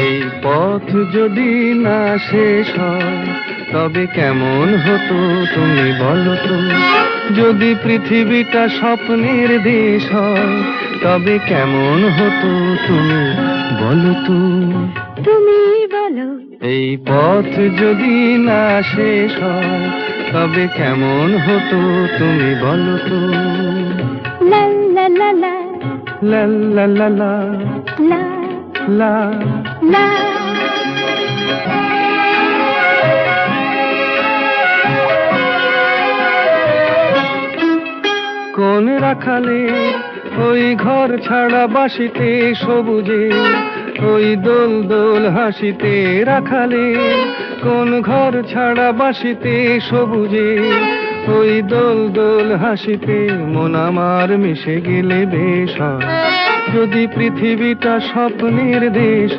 এই পথ যদি না শেষ হয় তবে কেমন হতো তুমি বলো তো। যদি পৃথিবীটা স্বপ্নের দেশ হয় তবে কেমন হতো তুমি বলো তো। তুমি বলো। এই পথ যদি না শেষ হয় তবে কেমন হতো তুমি বলো তো। লা লা লা লা লা লা লা লা লা লা। লা। কোন রাখালে ওই ঘর ছাড়া বাসিতে সবুজে, ওই দোল দোল হাসিতে রাখালে। কোন ঘর ছাড়া বাসিতে সবুজে, ওই দোল দোল হাসিতে মন আমার মিশে গেলে বেশ হয়। যদি পৃথিবীটা স্বপ্নের দেশ